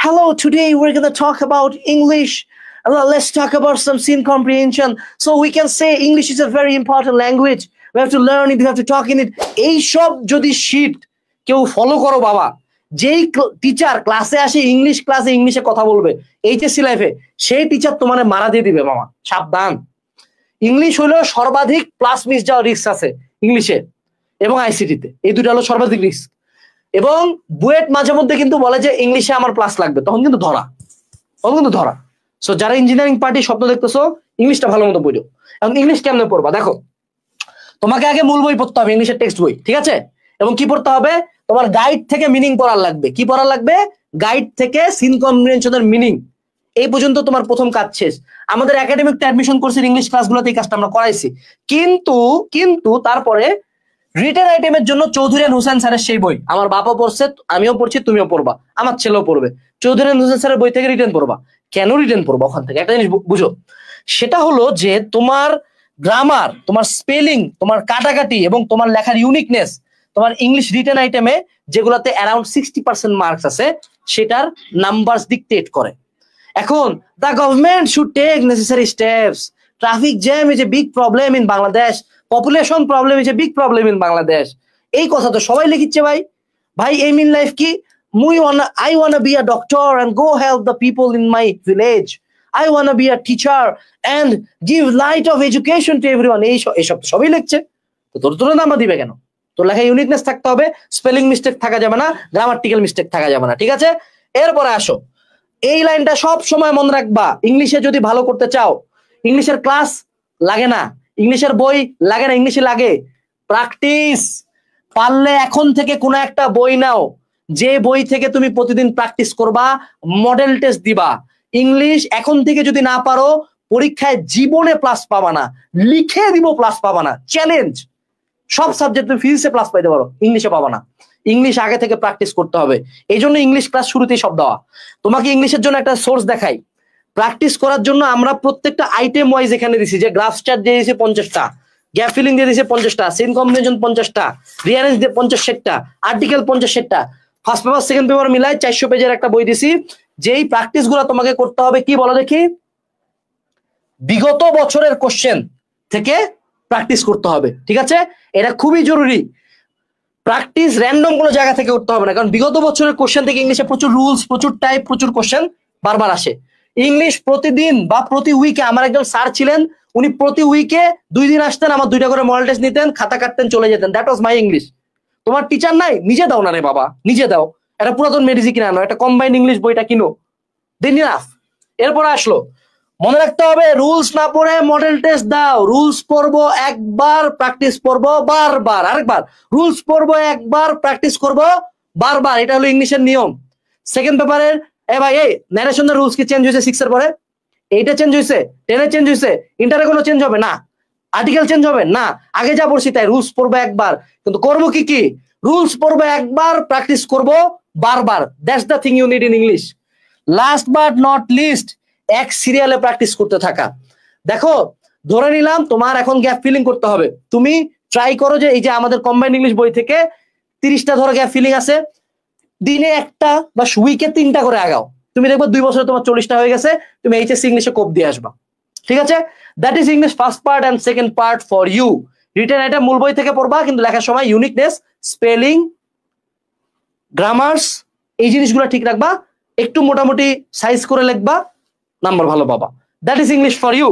Hello, today we're going to talk about English. Let's talk about some scene comprehension. So we can say English is a very important language. We have to learn it, we have to talk in it. এই সব যদি sheet কেউ follow করো বাবা, যেই teacher ক্লাসে আসে English ক্লাসে ইংলিশে কথা বলবে এইচএসসি লাইফে, সেই টিচার তোমার মারা দিয়ে দিবে মামা, সাবধান। ইংলিশ হলো সর্বাধিক প্লাস মিস যাওয়ার রিস্ক আছে ইংলিশে এবং আইসিটিতে, এই দুটো হলো সর্বাধিক রিস্ক। এবং বুয়েট মাঝে মধ্যে কিন্তু বলে যে ইংলিশে আমার প্লাস লাগবে, তখন কিন্তু ধরা। সো যারা ইঞ্জিনিয়ারিং পার্টি স্বপ্ন দেখতেছো, ইংলিশটা ভালো মতো পড়ো। এখন ইংলিশ কেমনে পড়বা দেখো, তোমাকে আগে মূল বই পড়তে হবে, ইংলিশের টেক্সট বই, ঠিক আছে? এবং কি পড়তে হবে, তোমার গাইড থেকে মিনিং পড়ার লাগবে। কি পড়ার লাগবে? গাইড থেকে সিন কম্প্রিহেনশনের মিনিং। এই পর্যন্ত তোমার প্রথম কাজ শেষ। আমাদের একাডেমিক অ্যাডমিশন কোর্সের ইংলিশ ক্লাসগুলোতে এই কাজটা আমরা করাইছি, কিন্তু তারপরে রিটেন আইটেমের জন্য চৌধুরী হোসেন স্যারের সেই বই আমার বাবা পড়ছে, আমিও পড়ছি, তুমিও পড়বা, আমার ছেলেও পড়বে। চৌধুরী হোসেন স্যারের বই থেকে রিটেন পড়বা। কেন রিটেন পড়বা? ওখান থেকে একটা জিনিস বুঝো, সেটা হলো যে তোমার গ্রামার, তোমার স্পেলিং, তোমার কাটাকাটি এবং তোমার লেখার ইউনিকনেস, তোমার ইংলিশ রিটেন আইটেমে যেগুলোতে অ্যারাউন্ড 60% মার্কস আছে, সেটার নাম্বারস ডিকটেট করে। এখন the government should take necessary steps. Traffic jam is a big problem in Bangladesh. Population problem is a big problem in Bangladesh. এই কথা তো সবাই লিখিচ্ছে ভাই এইম ইন লাইফ কি? I wanna be a doctor and go help the people in my village. I wanna be a teacher and give light of education to everyone. এইসব সবাই লিখছে, তো তোর নাম্বার দিবে কেন? তোর লেখায় ইউনিকনেস থাকতে হবে, স্পেলিং মিস্টেক থাকা যাবে না, গ্রামাটিক্যাল মিস্টেক থাকা যাবে না, ঠিক আছে? এরপরে আসো, এই লাইনটা সব সময় মনে রাখবা। ইংলিশে যদি ভালো করতে চাও, ইংলিশের ক্লাস লাগে না, ইংলিশের বই লাগে না, ইংলিশে লাগে প্র্যাকটিস। পারলে এখন থেকে কোনো একটা বই নাও, যে বই থেকে তুমি প্রতিদিন প্র্যাকটিস করবা, মডেল টেস্ট দিবা। ইংলিশ এখন থেকে যদি না পারো, পরীক্ষায় জীবনে প্লাস পাবা না, লিখে দিব প্লাস পাবা না, চ্যালেঞ্জ। সব সাবজেক্ট তুমি ফিজিক্সে প্লাস পাইতে পারো, ইংলিশে পাবা না। ইংলিশ আগে থেকে প্র্যাকটিস করতে হবে। এই জন্য ইংলিশ ক্লাস শুরুতেই সব দেওয়া। তোমাকে ইংলিশের জন্য একটা সোর্স দেখাই, প্র্যাকটিস করার জন্য আমরা প্রত্যেকটা আইটেম ওয়াইজ এখানে দিছি, যে গ্রাফ চার্ট দিয়ে দিয়েছে 50টা, গ্যাপ ফিলিং দিয়ে দিয়েছে 50টা, সিন কম্বিনেশন 50টা, রিয়ারেঞ্জ দিয়ে 50-60টা, আর্টিকেল 50-60টা, ফার্স্ট পেপার সেকেন্ড পেপার মিলাই 400 পেজের একটা বই দিছি। যেই প্র্যাকটিস গুলো তোমাকে করতে হবে, কি বলো দেখি? বিগত বছরের কোশ্চেন থেকে প্র্যাকটিস করতে হবে, ঠিক আছে? এটা খুবই জরুরি। প্র্যাকটিস র্যান্ডম কোনো জায়গা থেকে করতে হবে না, কারণ বিগত বছরের কোশ্চেন থেকে ইংলিশে প্রচুর রুলস, প্রচুর টাইপ, প্রচুর কোশ্চেন বারবার আসে। ইংলিশ প্রতিদিন বা প্রতি উইকে, আমার একজন স্যার ছিলেন, উনি প্রতি উইকে 2 দিন আসতেন, আমার 2টা করে মডেল টেস্ট নিতেন, খাতা কাটতেন, চলে যেতেন। That was my English. তোমার টিচার নাই, নিজে দাও না রে বাবা, নিজে দাও। একটা পুরাতন মেডিসি কিনে আনো, একটা কম্বাইন্ড ইংলিশ বইটা কিনো, দেন ইনাফ। এরপর আসলো, মনে রাখতে হবে, রুলস না পড়ে মডেল টেস্ট দাও। রুলস পড়বো একবার, প্র্যাকটিস করবো বারবার, আরেকবার। রুলস পড়বো একবার, প্র্যাকটিস করবো বারবার। এটা হলো ইংলিশের নিয়ম। সেকেন্ড পেপারের ভাই, এই ন্যারেশনের রুলস কি চেঞ্জ হয়েছে 6 এর পরে? 8-এ চেঞ্জ হয়েছে, 10-এ চেঞ্জ হয়েছে, ইন্টারে কোনো চেঞ্জ হবে না, আর্টিকেল চেঞ্জ হবে না, আগে যা পড়ছি তাই। রুলস পড়বো একবার, কিন্তু করবো কি? রুলস পড়বো একবার, প্র্যাকটিস করবো বারবার। That's the thing you need in English. Last but not least, এক সিরিয়ালে প্র্যাকটিস করতে থাকা। দেখো, ধরে নিলাম তোমার এখন গ্যাপ ফিলিং করতে হবে, তুমি ট্রাই করো যে এই যে আমাদের কম্বাইন্ড ইংলিশ বই থেকে 30টা ধরো গ্যাপ ফিলিং আছে, দিনে একটা বা উইকে 3টা করে আগাও। তুমি দেখবে 2 বছরে তোমার 40টা হয়ে গেছে, তুমি এইচএসসি ইংলিশে কোপ দিয়ে আসবা, ঠিক আছে? That is English first part and second part for you. Written এটা মূল বই থেকে পড়বা, কিন্তু লেখার সময় ইউনিকনেস, স্পেলিং, গ্রামার্স, এই জিনিসগুলো ঠিক রাখবা। একটু মোটামুটি সাইজ করে লিখবা, নাম্বার ভালো পাবা। That is English for you.